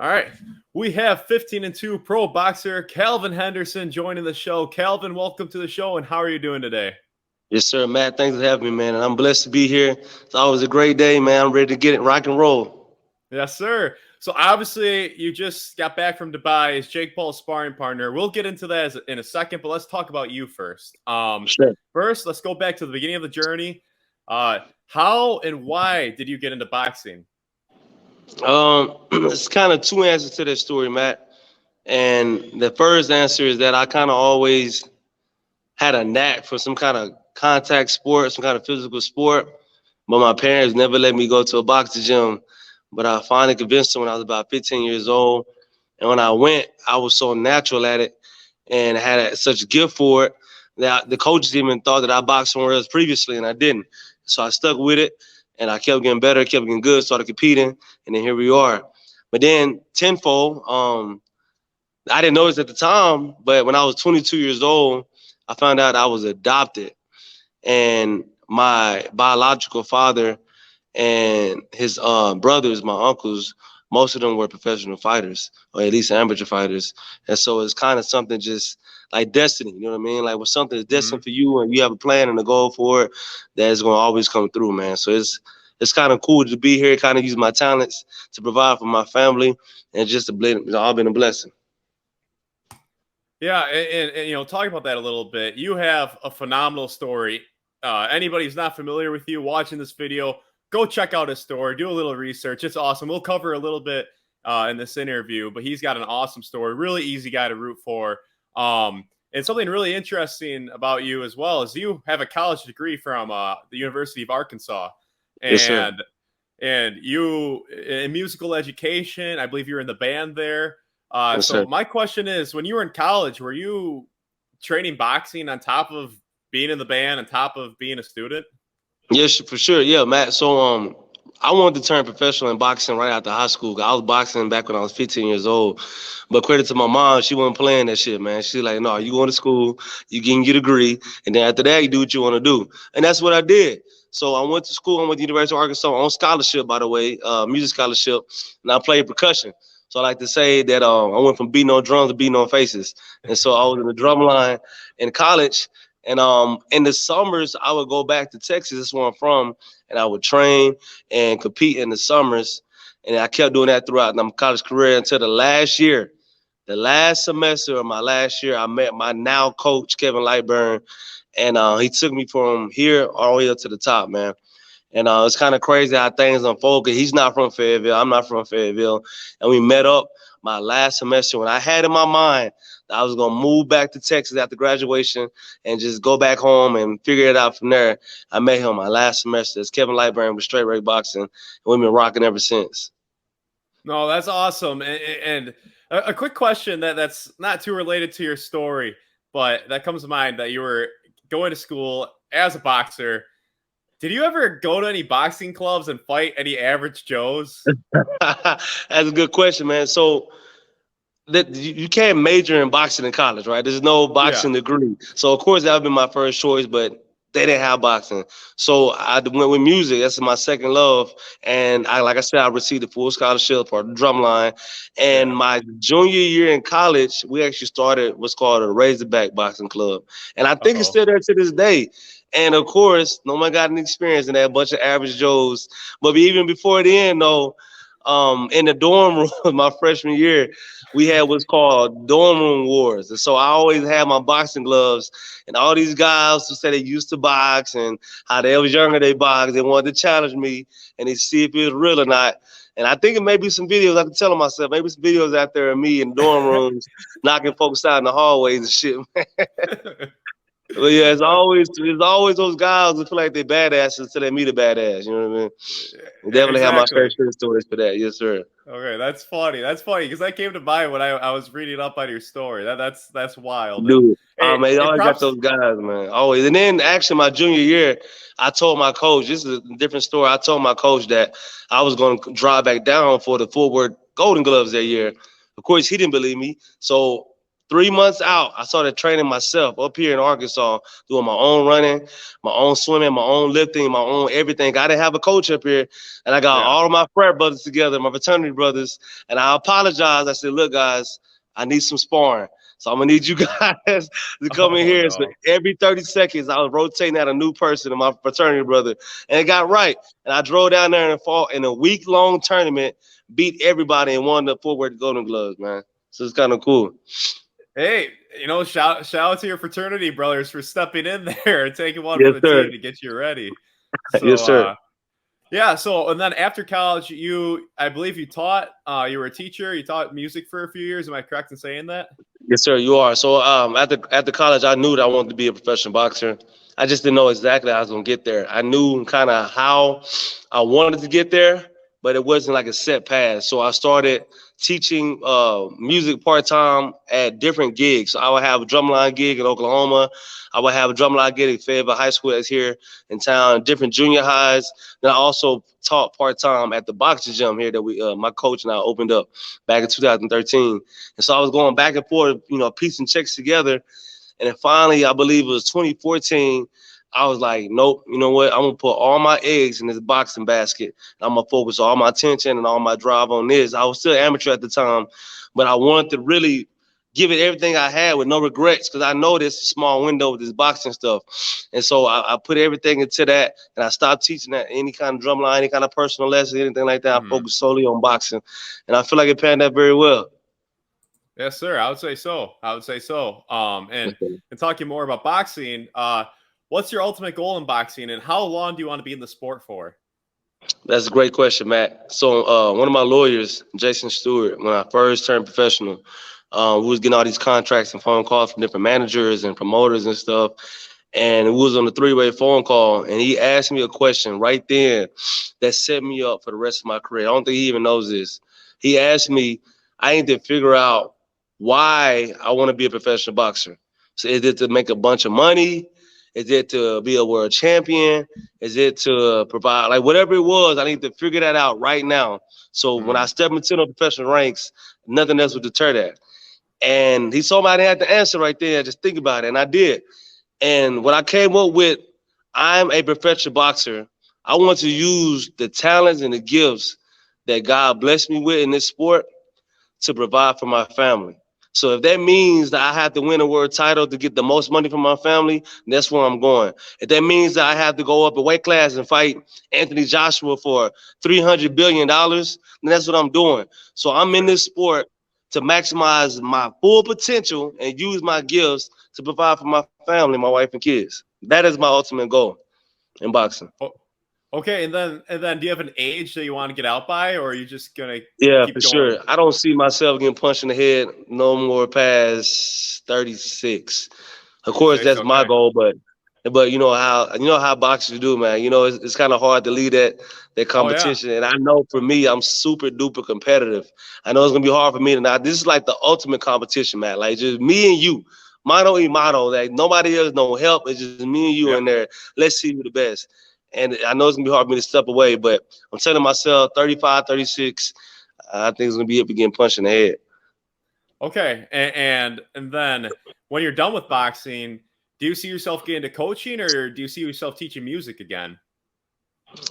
All right. We have 15-2 pro boxer Kalvin Henderson joining the show. Kalvin, welcome to the show, and how are you doing today? Yes, sir, Matt. Thanks for having me, man. And I'm blessed to be here. It's always a great day, man. I'm ready to get it, rock and roll. Yes, sir. So obviously you just got back from Dubai as Jake Paul's sparring partner. We'll get into that in a second, but let's talk about you first. Sure. First, let's go back to the beginning of the journey. How and why did you get into boxing? It's kind of two answers to that story, Matt. And the first answer is that I kind of always had a knack for some kind of contact sport, some kind of physical sport. But my parents never let me go to a boxing gym. But I finally convinced them when I was about 15 years old. And when I went, I was so natural at it and had such a gift for it that the coaches even thought that I boxed somewhere else previously, and I didn't. So I stuck with it, and I kept getting better, kept getting good, started competing, and then here we are. But then tenfold, I didn't notice at the time, but when I was 22 years old, I found out I was adopted. And my biological father and his brothers, my uncles, most of them were professional fighters, or at least amateur fighters. And so it's kind of something just like destiny, you know what I mean? Like when something is destined for you and you have a plan and a goal for it, that's going to always come through, man. So it's kind of cool to be here, kind of use my talents to provide for my family, and just it's all been a blessing. Yeah, and talking about that a little bit, you have a phenomenal story. Anybody who's not familiar with you watching this video, go check out his story, do a little research. It's awesome. We'll cover a little bit in this interview, but he's got an awesome story. Really easy guy to root for. And something really interesting about you as well is you have a college degree from the University of Arkansas, Yes, sir. and you in musical education. I believe you're in the band there. Yes, So sir. my question is, when you were in college, were you training boxing on top of being in the band, on top of being a student? Yes, for sure. Yeah, Matt. So I wanted to turn professional in boxing right after high school. I was boxing back when I was 15 years old. But credit to my mom, she wasn't playing that shit, man. She's like, no, you going to school, you getting your degree, and then after that, you do what you want to do. And that's what I did. So I went to school. I went to the University of Arkansas on scholarship, by the way, music scholarship, and I played percussion. So I like to say that I went from beating on drums to beating on faces. And so I was in the drum line in college. And in the summers, I would go back to Texas. That's where I'm from, and I would train and compete in the summers. And I kept doing that throughout my college career until the last year. The last semester of my last year, I met my now coach, Kevin Lightburn, and he took me from here all the way up to the top, man. And it's kind of crazy how things unfold because he's not from Fayetteville. I'm not from Fayetteville. And we met up my last semester when I had in my mind that I was going to move back to Texas after graduation and just go back home and figure it out from there. I met him my last semester as Kevin Lightburn with Straight Ray Boxing, and we've been rocking ever since. No, that's awesome. And a quick question that's not too related to your story, but that comes to mind that you were going to school as a boxer. Did you ever go to any boxing clubs and fight any average Joes? That's a good question, man. So that you can't major in boxing in college, right? There's no Yeah. boxing degree. So of course that would be my first choice, but they didn't have boxing. So I went with music. That's my second love. And like I said, I received a full scholarship for the drum line. And Yeah. my junior year in college, we actually started what's called a Razorback Boxing Club. And I think it's Uh-oh. still there to this day. And of course, no one got any experience in that, a bunch of average Joes. But even before then, though, in the dorm room my freshman year, we had what's called dorm room wars. And so I always had my boxing gloves, and all these guys who said they used to box and how they was younger they boxed, they wanted to challenge me and they see if it was real or not. And I think it may be some videos, I can tell myself, maybe some videos out there of me in dorm rooms knocking folks out in the hallways and shit. But yeah, it's always those guys who feel like they're badasses until they meet a badass. You know what I mean? Definitely have my fair Exactly. share of stories for that. Yes, sir. Okay, that's funny. That's funny because that came to mind when I was reading up on your story. That's wild. And Dude, hey, man, you and always got props. those guys, man. Always. And then actually my junior year, I told my coach, this is a different story. I told my coach that I was going to drive back down for the Fort Worth Golden Gloves that year. Of course, he didn't believe me. So 3 months out, I started training myself up here in Arkansas, doing my own running, my own swimming, my own lifting, my own everything. I didn't have a coach up here, and I got all of my frat brothers together, my fraternity brothers, and I apologized. I said, look, guys, I need some sparring. So I'm gonna need you guys to come in here. No. So every 30 seconds, I was rotating out a new person in my fraternity brother, and it got right. And I drove down there in a week-long tournament, beat everybody, and won the Fort Golden Gloves, man. So it's kind of cool. Hey, you know, shout out to your fraternity brothers for stepping in there and taking one for the team to get you ready. So, yes, sir. Yeah. So, and then after college, I believe you taught. You were a teacher. You taught music for a few years. Am I correct in saying that? Yes, sir. You are. So, after college, I knew that I wanted to be a professional boxer. I just didn't know exactly how I was gonna get there. I knew kind of how I wanted to get there, but it wasn't like a set path. So I started teaching music part-time at different gigs. So I would have a drumline gig in Oklahoma. I would have a drumline gig at Fayetteville High School that's here in town, different junior highs. Then I also taught part-time at the boxing gym here that my coach and I opened up back in 2013. And so I was going back and forth, piecing checks together. And then finally, I believe it was 2014, I was like, nope, you know what? I'm going to put all my eggs in this boxing basket. I'm going to focus all my attention and all my drive on this. I was still amateur at the time, but I wanted to really give it everything I had with no regrets because I know this small window with this boxing stuff. And so I put everything into that, and I stopped teaching that any kind of drumline, any kind of personal lesson, anything like that. I focused solely on boxing, and I feel like it panned out very well. Yes, sir. I would say so. And talking more about boxing, what's your ultimate goal in boxing, and how long do you want to be in the sport for? That's a great question, Matt. So one of my lawyers, Jason Stewart, when I first turned professional, we was getting all these contracts and phone calls from different managers and promoters and stuff. And we was on a three-way phone call, and he asked me a question right then that set me up for the rest of my career. I don't think he even knows this. He asked me, I need to figure out why I want to be a professional boxer. So is it to make a bunch of money? Is it to be a world champion? Is it to provide, like whatever it was, I need to figure that out right now. So when I step into the professional ranks, nothing else would deter that. And he told me I didn't have to answer right there. Just think about it. And I did. And what I came up with, I'm a professional boxer. I want to use the talents and the gifts that God blessed me with in this sport to provide for my family. So if that means that I have to win a world title to get the most money from my family, that's where I'm going. If that means that I have to go up a weight class and fight Anthony Joshua for $300 billion, then that's what I'm doing. So I'm in this sport to maximize my full potential and use my gifts to provide for my family, my wife and kids. That is my ultimate goal in boxing. Oh, okay, and then do you have an age that you want to get out by, or are you just gonna keep for going? Sure. I don't see myself getting punched in the head no more past 36. Of course, that's my goal, but you know how boxers do, man. It's kind of hard to lead that competition. And I know for me, I'm super duper competitive. I know it's gonna be hard for me tonight. This is like the ultimate competition, man. Like just me and you, mano y mano. Like nobody else, no help. It's just me and you in there. Let's see who the best. And I know it's going to be hard for me to step away, but I'm telling myself 35, 36, I think it's going to be up again punched in the head. Okay. And then when you're done with boxing, do you see yourself getting into coaching, or do you see yourself teaching music again?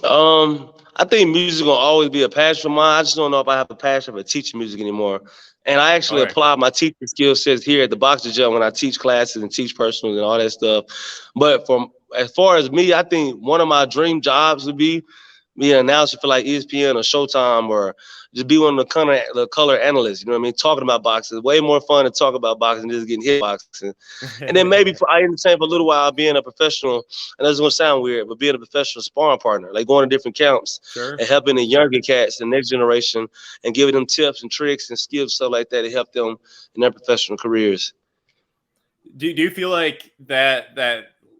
I think music will always be a passion of mine. I just don't know if I have a passion for teaching music anymore. And I actually apply my teaching skill sets here at the boxing gym when I teach classes and teach personals and all that stuff. But as far as me, I think one of my dream jobs would be an announcer for like ESPN or Showtime, or just be one of the color analysts. You know what I mean? Talking about boxing. It's way more fun to talk about boxing than just getting hit boxing. And then maybe I entertain for a little while being a professional, and that's going to sound weird, but being a professional sparring partner, like going to different camps and helping the younger cats, the next generation, and giving them tips and tricks and skills, stuff like that to help them in their professional careers. Do you feel like that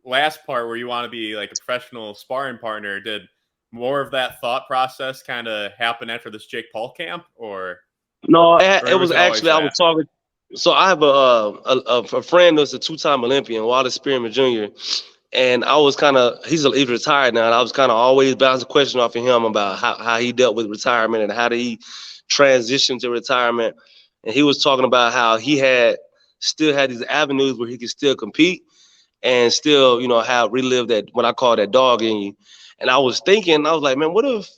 last part where you want to be like a professional sparring partner, did more of that thought process kind of happen after this Jake Paul camp, or? No, it was actually, I was talking. So I have a friend who's a two-time Olympian, Wallace Spearman Jr., and I was he's retired now, and I was kind of always bouncing a question off of him about how he dealt with retirement and how did he transition to retirement. And he was talking about how he had still had these avenues where he could still compete and still, you know, have relive that what I call that dog in you. And I was thinking, I was like, man, what if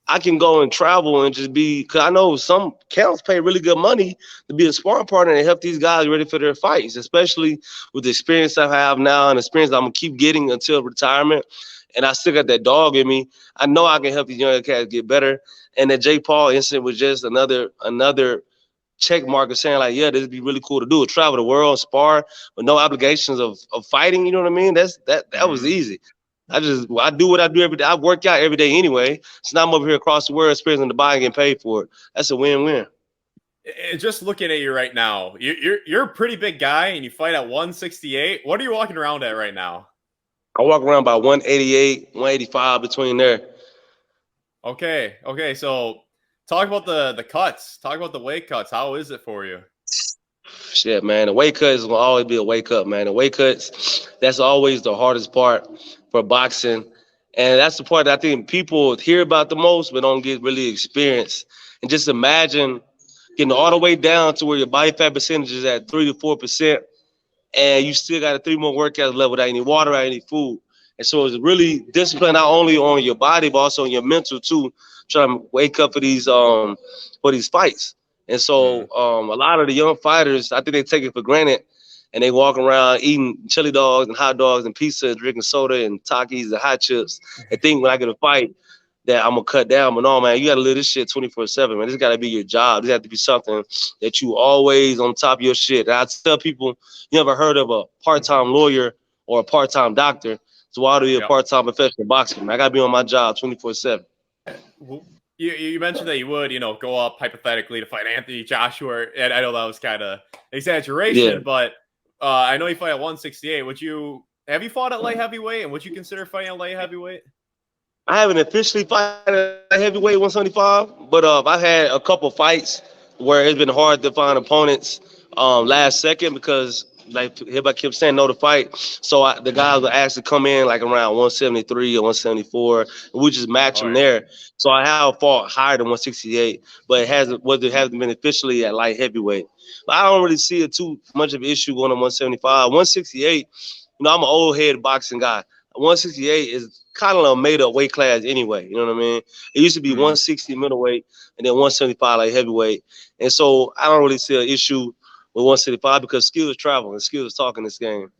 I can go and travel and just be, because I know some camps pay really good money to be a sparring partner and help these guys ready for their fights, especially with the experience I have now and the experience I'm going to keep getting until retirement. And I still got that dog in me. I know I can help these younger cats get better. And that Jake Paul incident was just another check mark of saying, like, yeah, this would be really cool to do. Travel the world, spar with no obligations of fighting, you know what I mean? That was easy. I do what I do every day. I work out every day anyway. So now I'm over here across the world experiencing the buy and getting paid for it. That's a win-win. Just looking at you right now, you're a pretty big guy and you fight at 168. What are you walking around at right now? I walk around by 188, 185 between there. Okay. So talk about the cuts. Talk about the weight cuts. How is it for you? Shit, man. The weight cut is going to always be a weight cut, man. The weight cuts, that's always the hardest part for boxing. And that's the part that I think people hear about the most but don't get really experience. And just imagine getting all the way down to where your body fat percentage is at 3 to 4%, and you still got a 3 more workouts left without any water or any food. And so it's really discipline not only on your body but also on your mental too, trying to wake up for these fights. And so a lot of the young fighters, I think they take it for granted, and they walk around eating chili dogs and hot dogs and pizza and drinking soda and Takis and hot chips and think when I get a fight that I'm going to cut down. But no, man, you got to live this shit 24/7, man. This got to be your job. This got to be something that you always on top of your shit. And I tell people, you ever heard of a part-time lawyer or a part-time doctor? So why do you be a part-time professional boxer? Man, I got to be on my job 24/7. You mentioned that you would, go up hypothetically to fight Anthony Joshua, and I know that was kind of exaggeration, but I know you fight at 168. Have you fought at light heavyweight, and would you consider fighting at light heavyweight? I haven't officially fought at heavyweight 175, but I've had a couple fights where it's been hard to find opponents last second because, like everybody kept saying no to fight. So the guys would actually come in like around 173 or 174, and we just match them there. So I have fought higher than 168, but it hasn't been officially at light heavyweight. But I don't really see it too much of an issue going to 175. 168, I'm an old head boxing guy. 168 is kind of a made-up weight class anyway, you know what I mean? It used to be 160 middleweight and then 175 like heavyweight. And so I don't really see an issue with 175 because skills travel and skills talk in this game.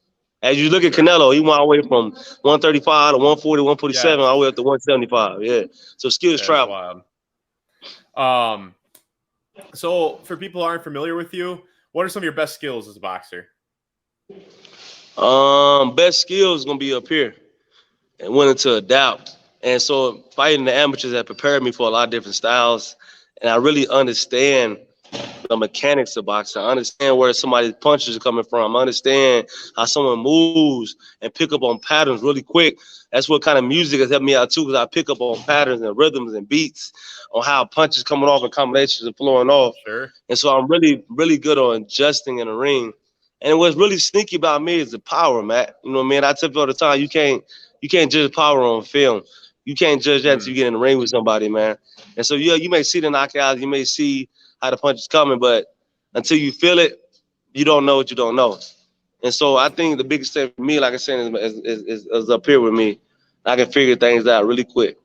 As you look at Canelo, he went all the way from 135 to 140, 147, all the way up to 175. Yeah. So skills travel. Wild. So for people who aren't familiar with you, what are some of your best skills as a boxer? Best skills is gonna be up here and willing to adapt. And so fighting the amateurs have prepared me for a lot of different styles. And I really understand the mechanics of boxing. I understand where somebody's punches are coming from. I understand how someone moves and pick up on patterns really quick. That's what kind of music has helped me out too, because I pick up on patterns and rhythms and beats on how punches coming off and combinations are flowing off. Sure. And so I'm really, really good on adjusting in the ring. And what's really sneaky about me is the power, Matt. You know what I mean? I tell people all the time, you can't judge power on film. You can't judge that until you get in the ring with somebody, man. And so you may see the knockouts, you may see how the punch is coming, but until you feel it, you don't know what you don't know. And so I think the biggest thing for me, like I said, is up here with me. I can figure things out really quick.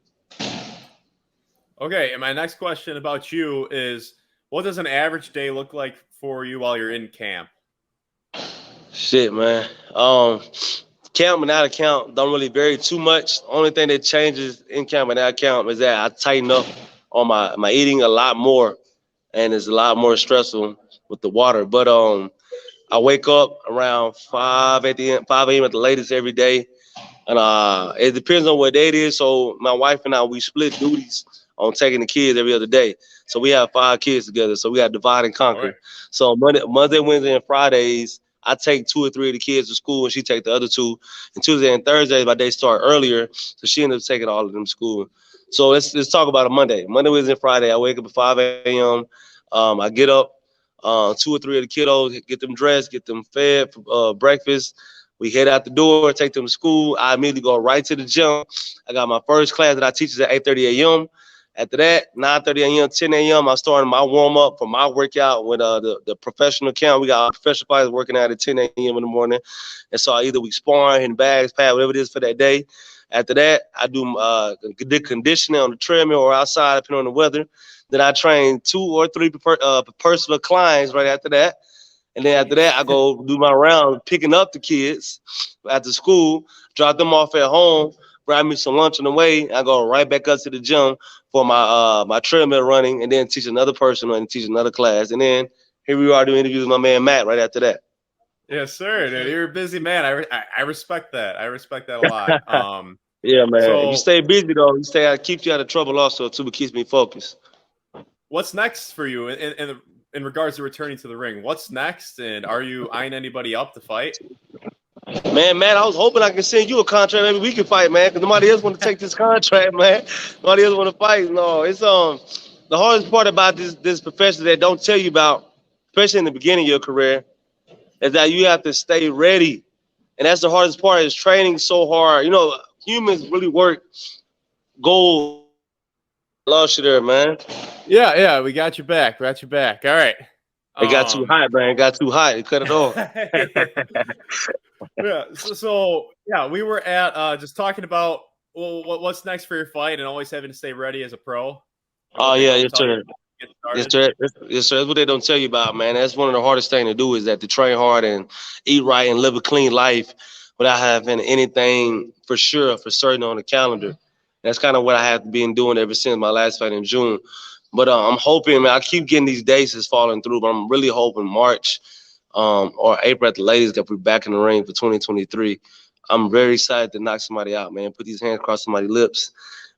Okay, and my next question about you is, what does an average day look like for you while you're in camp? Shit, man. Camp and out of camp don't really vary too much. The only thing that changes in camp and out of camp is that I tighten up on my eating a lot more, and it's a lot more stressful with the water. But I wake up around 5 a.m. at the latest every day, and it depends on what day it is. So my wife and I, we split duties on taking the kids every other day. So we have 5 kids together. So we got divide and conquer. Right. So Monday, Wednesday, and Fridays, I take 2 or 3 of the kids to school, and she take the other 2. And Tuesday and Thursdays, my day start earlier, so she ended up taking all of them to school. So let's talk about a Monday. Monday, Wednesday, and Friday, I wake up at 5 a.m. I get up, 2 or 3 of the kiddos, get them dressed, get them fed for breakfast. We head out the door, take them to school. I immediately go right to the gym. I got my first class that I teach at 8:30 a.m. After that, 9:30 a.m., 10 a.m., I started my warm-up for my workout with the professional camp. We got professional fighters working out at 10 a.m. in the morning. And so either we sparring, hitting bags, pad, whatever it is for that day. After that, I do the conditioning on the treadmill or outside, depending on the weather. Then I train 2 or 3 personal clients right after that. And then after that, I go do my round picking up the kids after school, drop them off at home, grab me some lunch on the way. I go right back up to the gym for my treadmill running, and then teach another person and teach another class. And then here we are doing interviews with my man Matt right after that. Yes, sir. Dude, you're a busy man. I respect that. I respect that a lot. Yeah, man. So, if you stay busy though, it keeps you out of trouble also too, but keeps me focused. What's next for you in regards to returning to the ring? What's next, and are you eyeing anybody up to fight? Man, I was hoping I could send you a contract. Maybe we can fight, man, because nobody else want to take this contract, man. Nobody else want to fight. No, it's the hardest part about this profession that don't tell you about, especially in the beginning of your career, is that you have to stay ready, and that's the hardest part. Is training so hard. You know, humans really work. Gold. Lost you there, man. Yeah, we got you back. All right. It got too hot, man. It got too hot. It cut it off. Yeah. So yeah, we were at just talking about what's next for your fight, and always having to stay ready as a pro. Oh yeah, yes sir. Yes sir. Yes sir. That's what they don't tell you about, man. That's one of the hardest things to do is that to train hard and eat right and live a clean life without having anything for certain on the calendar. That's kind of what I have been doing ever since my last fight in June. But I'm hoping, man, I keep getting these dates is falling through, but I'm really hoping March or April at the latest that we're back in the ring for 2023. I'm very excited to knock somebody out, man. Put these hands across somebody's lips.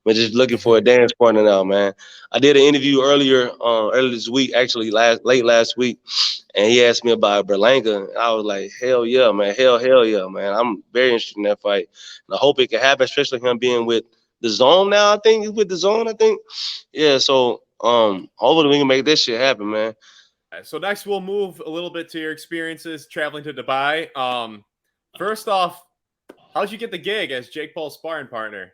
I'm just looking for a dance partner now, man. I did an interview earlier this week, actually late last week, and he asked me about Berlanga. I was like, hell yeah, man. Hell yeah, man. I'm very interested in that fight. And I hope it can happen, especially him being with the Zone now, I think. He's with the Zone, I think. Yeah, so hopefully we can make this shit happen, man. So next we'll move a little bit to your experiences traveling to Dubai. First off, how'd you get the gig as Jake Paul's sparring partner?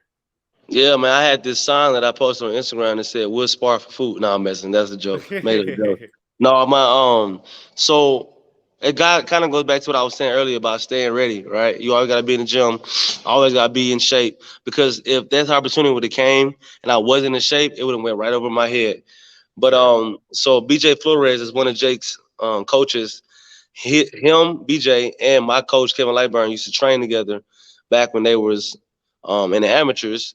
Yeah, man, I had this sign that I posted on Instagram that said "We'll spar for food." No, I'm messing. That's a joke. Made a joke. No, so it kind of goes back to what I was saying earlier about staying ready, right? You always got to be in the gym, always got to be in shape, because if that opportunity would have came and I wasn't in shape, it would have went right over my head. But so BJ Flores is one of Jake's coaches. Him, BJ, and my coach Kevin Lightburn used to train together back when they was in the amateurs.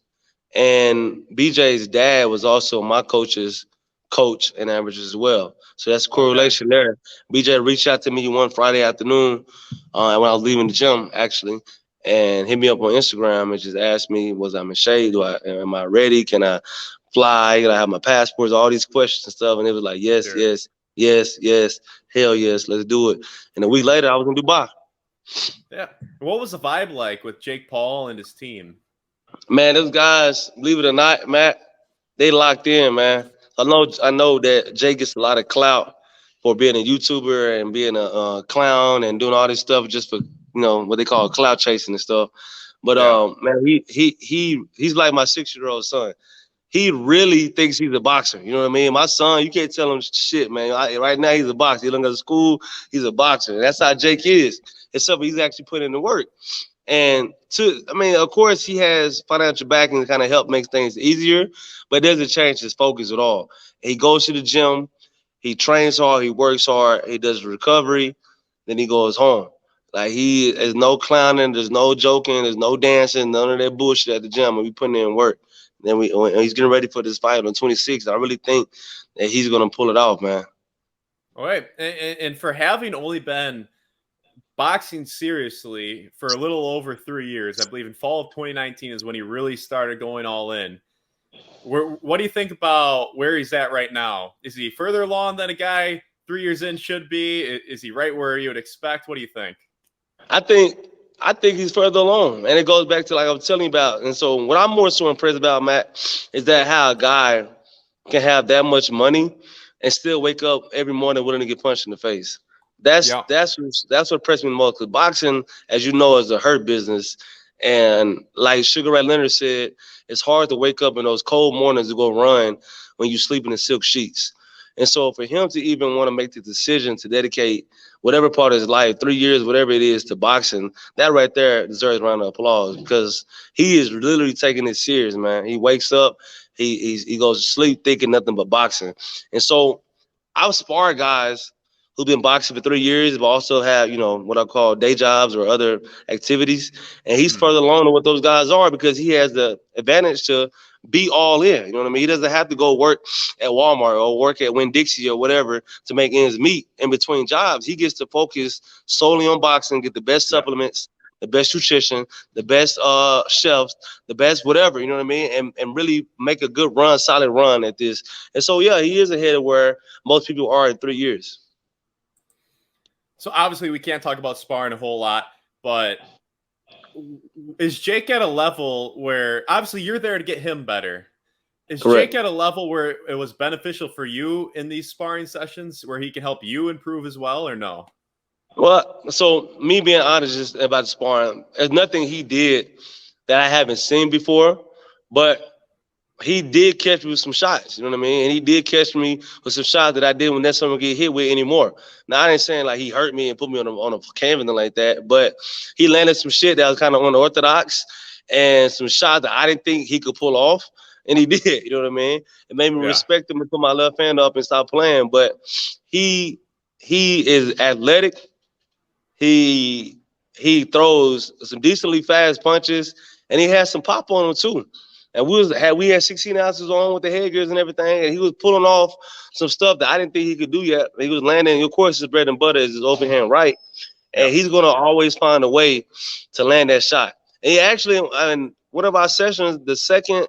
And BJ's dad was also my coach's coach in amateurs as well. So that's a correlation there. BJ reached out to me one Friday afternoon when I was leaving the gym, actually, and hit me up on Instagram and just asked me, was I in shape? Am I ready? Can I fly? Can I have my passports? All these questions and stuff. And it was like, yes, sure. yes, hell yes, let's do it. And a week later, I was in Dubai. Yeah. What was the vibe like with Jake Paul and his team? Man, those guys, believe it or not, Matt, they locked in, man. I know that Jay gets a lot of clout for being a YouTuber and being a clown and doing all this stuff just for, what they call clout chasing and stuff. But man, he's like my 6-year-old son. He really thinks he's a boxer. You know what I mean? My son, you can't tell him shit, man. Right now, he's a boxer. He goes to school, he's a boxer. That's how Jake is. Except he's actually putting in the work. And of course, he has financial backing to kind of help make things easier, but it doesn't change his focus at all. He goes to the gym, he trains hard, he works hard, he does recovery, then he goes home. Like, there's no clowning, there's no joking, there's no dancing, none of that bullshit at the gym. And we putting in work. Then when he's getting ready for this fight on 26th, I really think that he's gonna pull it off, man. All right, and for having only been boxing seriously for a little over 3 years, I believe in fall of 2019 is when he really started going all in. What do you think about where he's at right now? Is he further along than a guy 3 years in should be? Is he right where you would expect? What do you think? I think he's further along, and it goes back to like I was telling you about. And so what I'm more so impressed about, Matt, is that how a guy can have that much money and still wake up every morning willing to get punched in the face. That's what impressed me the most. Because boxing, as you know, is a hurt business, And like Sugar Ray Leonard said, it's hard to wake up in those cold mornings to go run when you're sleeping in silk sheets. And so for him to even want to make the decision to dedicate whatever part of his life, 3 years, whatever it is, to boxing, that right there deserves a round of applause, because he is literally taking it serious, man. He wakes up, he goes to sleep thinking nothing but boxing. And so I've sparred guys who've been boxing for 3 years, but also have, what I call day jobs or other activities. And he's further along than what those guys are, because he has the advantage to be all in. You know what I mean? He doesn't have to go work at Walmart or work at Winn-Dixie or whatever to make ends meet in between jobs. He gets to focus solely on boxing, get the best supplements, the best nutrition, the best chefs, the best whatever, you know what I mean? And really make a good run, solid run at this. And so, yeah, he is ahead of where most people are in 3 years. So obviously we can't talk about sparring a whole lot, but is Jake at a level where obviously you're there to get him better? Is Correct. Jake at a level where it was beneficial for you in these sparring sessions where he can help you improve as well, or no? Well, so me being honest just about sparring, there's nothing he did that I haven't seen before, but he did catch me with some shots, you know what I mean? And he did catch me with some shots that I didn't necessarily get hit with anymore. Now, I ain't saying like he hurt me and put me on a canvas and like that, but he landed some shit that was kind of unorthodox and some shots that I didn't think he could pull off, and he did, you know what I mean? It made me respect him and put my left hand up and stop playing, but he is athletic. He throws some decently fast punches, and he has some pop on him too. And we had 16 ounces on with the headgears and everything, and he was pulling off some stuff that I didn't think he could do yet. He was landing. Of course, his bread and butter is his overhand right, and he's gonna always find a way to land that shot. And he actually, in one of our sessions, the second,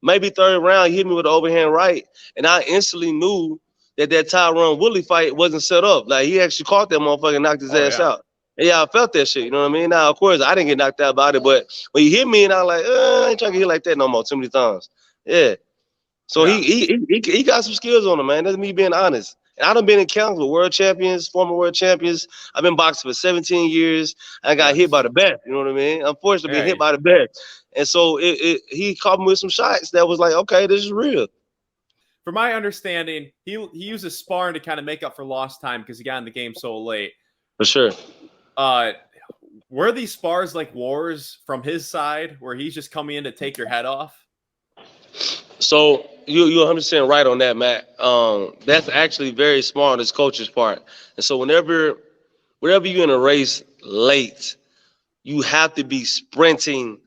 maybe third round, he hit me with the overhand right, and I instantly knew that Tyron Woodley fight wasn't set up. Like, he actually caught that motherfucker and knocked his ass out. And yeah, I felt that shit, you know what I mean? Now, of course, I didn't get knocked out by it, but when you hit me, and I was like, I ain't trying to get hit like that no more too many times. Yeah. So he got some skills on him, man. That's me being honest. And I done been in counts with world champions, former world champions. I've been boxing for 17 years. I got hit by the best, you know what I mean? Unfortunately, being hit by the best. And so he caught me with some shots that was like, okay, this is real. From my understanding, he uses sparring to kind of make up for lost time because he got in the game so late. For sure. Were these spars like wars from his side where he's just coming in to take your head off? So you're 100% right on that, Matt. That's actually very smart on his coach's part. And so whenever you're in a race late, you have to be sprinting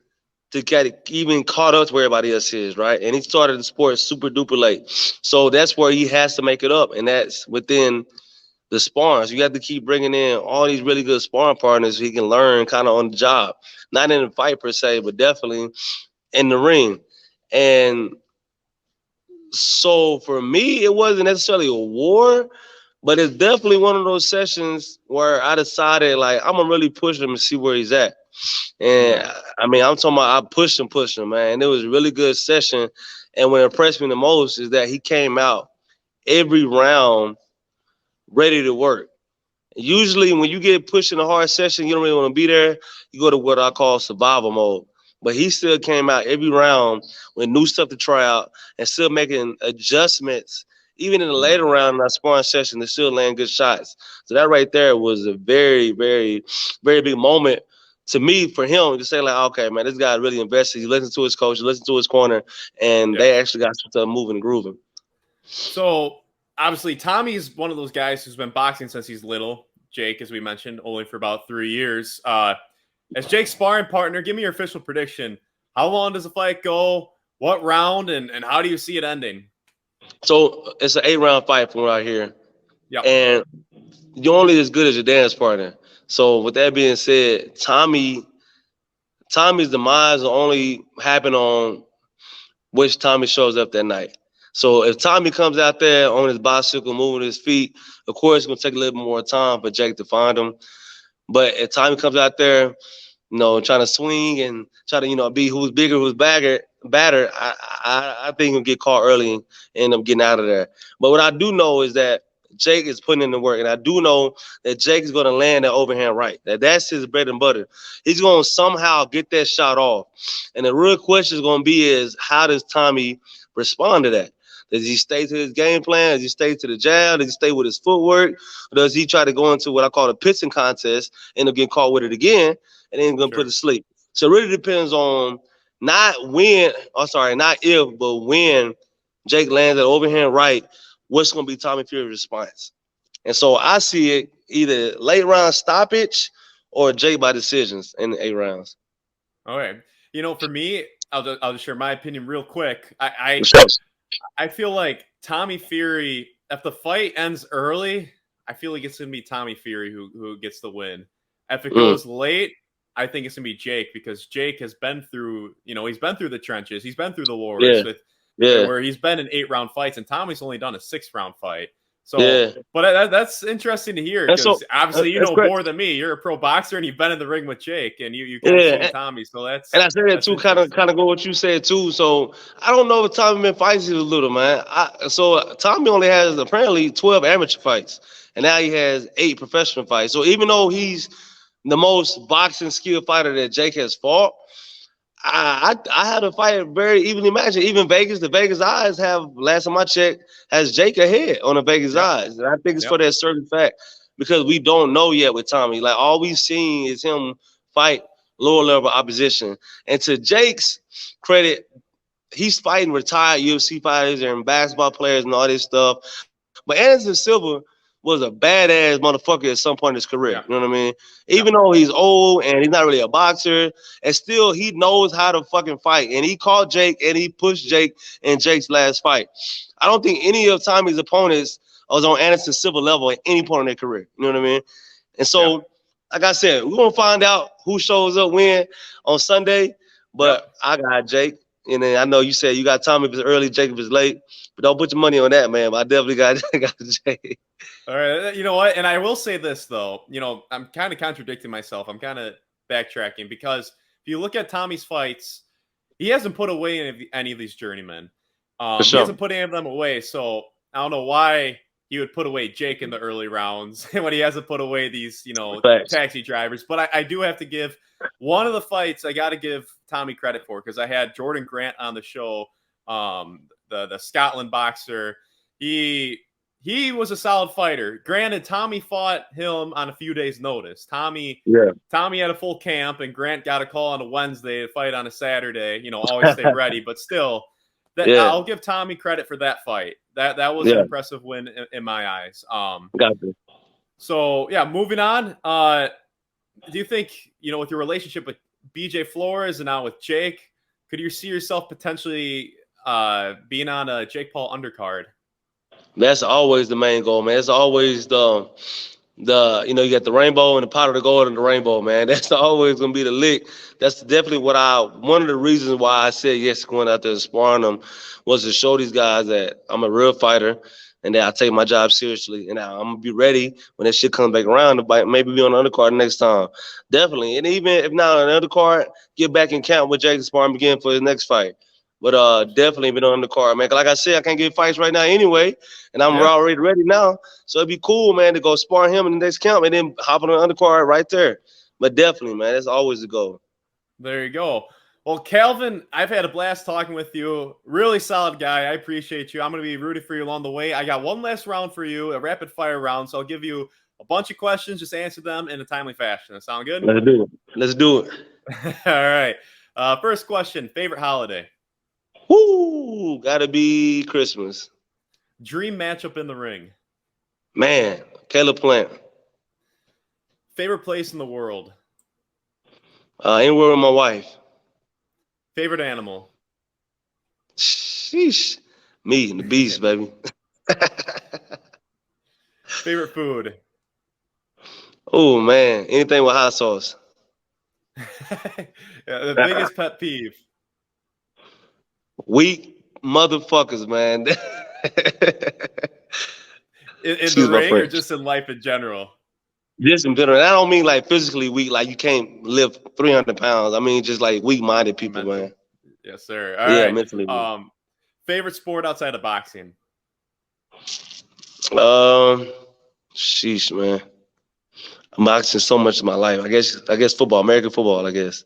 to get even caught up to where everybody else is, right? And he started the sport super duper late. So that's where he has to make it up, and that's within the sparring. So you have to keep bringing in all these really good sparring partners so he can learn kind of on the job. Not in the fight per se, but definitely in the ring. And so for me, it wasn't necessarily a war, but it's definitely one of those sessions where I decided, like, I'm going to really push him and see where he's at. And I mean, I'm talking about I pushed him, man. And it was a really good session. And what impressed me the most is that he came out every round ready to work. Usually when you get pushed in a hard session, you don't really want to be there. You go to what I call survival mode. But he still came out every round with new stuff to try out and still making adjustments, even in the later round in our sparring session, to still land good shots. So that right there was a very, very, very big moment to me, for him to say, like, okay, man, this guy really invested. He listened to his coach, he listened to his corner, and they actually got some stuff moving and grooving. So obviously Tommy's one of those guys who's been boxing since he's little. Jake, as we mentioned, only for about 3 years. As Jake's sparring partner, give me your official prediction. How long does the fight go? What round? And how do you see it ending? So it's an 8-round fight from what I hear. Yeah. And you're only as good as your dance partner. So with that being said, Tommy's demise will only happen on which Tommy shows up that night. So if Tommy comes out there on his bicycle, moving his feet, of course, it's going to take a little bit more time for Jake to find him. But if Tommy comes out there, trying to swing and try to, be who's bigger, who's batter, I think he'll get caught early and end up getting out of there. But what I do know is that Jake is putting in the work, and I do know that Jake is going to land that overhand right. That's his bread and butter. He's going to somehow get that shot off. And the real question is going to be is how does Tommy respond to that? Does he stay to his game plan? Does he stay to the jab? Does he stay with his footwork? Or does he try to go into what I call a pitching contest, end up getting caught with it again, and then going to put it to sleep? So it really depends on not if, but when Jake lands that overhand right, what's going to be Tommy Fury's response? And so I see it either late round stoppage or Jake by decisions in the 8 rounds. All right. For me, I'll just share my opinion real quick. I feel like Tommy Fury, if the fight ends early, I feel like it's going to be Tommy Fury who gets the win. If it goes late, I think it's going to be Jake, because Jake has been through, he's been through the trenches. He's been through the wars where he's been in 8-round fights, and Tommy's only done a 6-round fight. So, but that's interesting to hear, because obviously you know more than me. You're a pro boxer, and you've been in the ring with Jake, and you kind of seen Tommy. So that's, and I said that too, kind of go what you said too. So I don't know if Tommy been fighting a little, man. So Tommy only has apparently 12 amateur fights, and now he has 8 professional fights. So even though he's the most boxing skill fighter that Jake has fought, I had a fight very evenly matched. Even the Vegas eyes have, last time I checked, has Jake ahead on the Vegas eyes. And I think it's for that certain fact, because we don't know yet with Tommy. Like, all we've seen is him fight lower level opposition. And to Jake's credit, he's fighting retired UFC fighters and basketball players and all this stuff. But Anderson Silva was a badass motherfucker at some point in his career. Yeah. You know what I mean? Even though he's old and he's not really a boxer, and still he knows how to fucking fight. And he caught Jake and he pushed Jake in Jake's last fight. I don't think any of Tommy's opponents was on Anderson Silva level at any point in their career. You know what I mean? And so, like I said, we're going to find out who shows up when on Sunday. But I got Jake. And then I know you said you got Tommy if it's early, Jake if it's late. But don't put your money on that, man. But I definitely got Jake. All right. You know what? And I will say this, though. I'm kind of contradicting myself. I'm kind of backtracking, because if you look at Tommy's fights, he hasn't put away any of these journeymen. He hasn't put any of them away. So I don't know why he would put away Jake in the early rounds when he hasn't put away these, taxi drivers. But I do have to give one of the fights, I got to give Tommy credit for, because I had Jordan Grant on the show, the Scotland boxer. He was a solid fighter. Granted, Tommy fought him on a few days' notice. Tommy had a full camp, and Grant got a call on a Wednesday to fight on a Saturday. Always stay ready. But still, I'll give Tommy credit for that fight. That was an impressive win in my eyes. Gotcha. So moving on. Do you think, with your relationship with BJ Flores and now with Jake, could you see yourself potentially being on a Jake Paul undercard? That's always the main goal, man. It's always the you got the rainbow and the pot of the gold and the rainbow, man. That's always going to be the lick. That's definitely one of the reasons why I said yes going out there and sparring them, was to show these guys that I'm a real fighter and that I take my job seriously. And I'm going to be ready when that shit comes back around to maybe be on the undercard next time. Definitely. And even if not on the undercard, get back in camp with Jake and sparring again for his next fight. But definitely been on the card, man. Like I said, I can't get fights right now anyway, and I'm already ready now. So it'd be cool, man, to go spar him in the next camp and then hop on the undercard right there. But definitely, man, that's always the goal. There you go. Well, Kalvin, I've had a blast talking with you. Really solid guy. I appreciate you. I'm going to be rooting for you along the way. I got one last round for you, a rapid fire round. So I'll give you a bunch of questions. Just answer them in a timely fashion. That sound good? Let's do it. All right. First question, favorite holiday? Woo! Gotta be Christmas. Dream matchup in the ring? Man, Caleb Plant. Favorite place in the world? Anywhere with my wife. Favorite animal? Sheesh. Me, the beast, baby. Favorite food? Oh, man. Anything with hot sauce. The biggest pet peeve? Weak motherfuckers, man. in the ring or just in life in general? Just in general. I don't mean like physically weak, like you can't lift 300 pounds. I mean just like weak-minded people, man. Yes, sir. All right. Mentally weak. Favorite sport outside of boxing? Um, sheesh, man. I'm boxing so much in my life. I guess football, American football. I guess.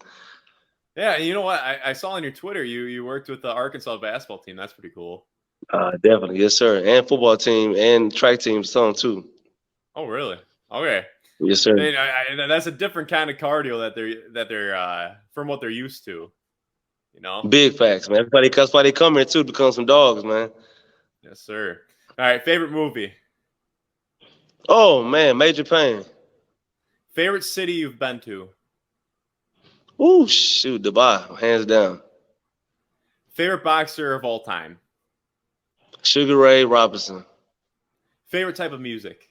Yeah, you know what? I saw on your Twitter you worked with the Arkansas basketball team. That's pretty cool. Definitely, yes, sir. And football team and track team, some too. Oh, really? Okay. Yes, sir. That's a different kind of cardio that they're from what they're used to. You know? Big facts, man. That's why they come here too, to become some dogs, man. Yes, sir. All right. Favorite movie? Oh man, Major Pain. Favorite city you've been to? Ooh, shoot, Dubai, hands down. Favorite boxer of all time? Sugar Ray Robinson, Favorite type of music?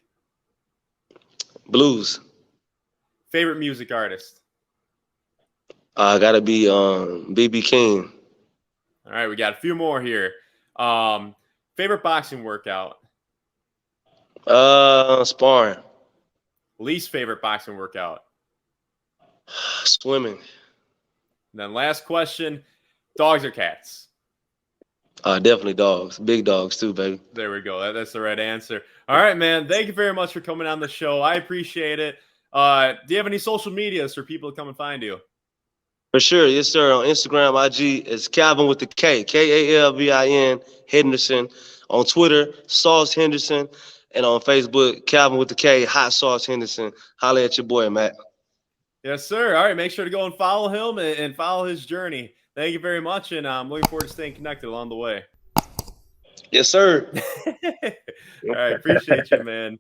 blues. Favorite music artist? Gotta be BB King. All right, we got a few more here. Favorite boxing workout? Sparring, Least favorite boxing workout? swimming. And then last question, dogs or cats? Definitely dogs, big dogs too, baby. There we go. That's the right answer. All right, man. Thank you very much for coming on the show. I appreciate it. Do you have any social medias for people to come and find you? For sure, yes, sir. On Instagram, IG, it's Kalvin with the K, Kalvin Henderson. On Twitter, Sauce Henderson, and on Facebook, Kalvin with the K, Hot Sauce Henderson. Holla at your boy, Matt. Yes, sir. All right. Make sure to go and follow him and follow his journey. Thank you very much. And I'm looking forward to staying connected along the way. Yes, sir. All right. Appreciate you, man.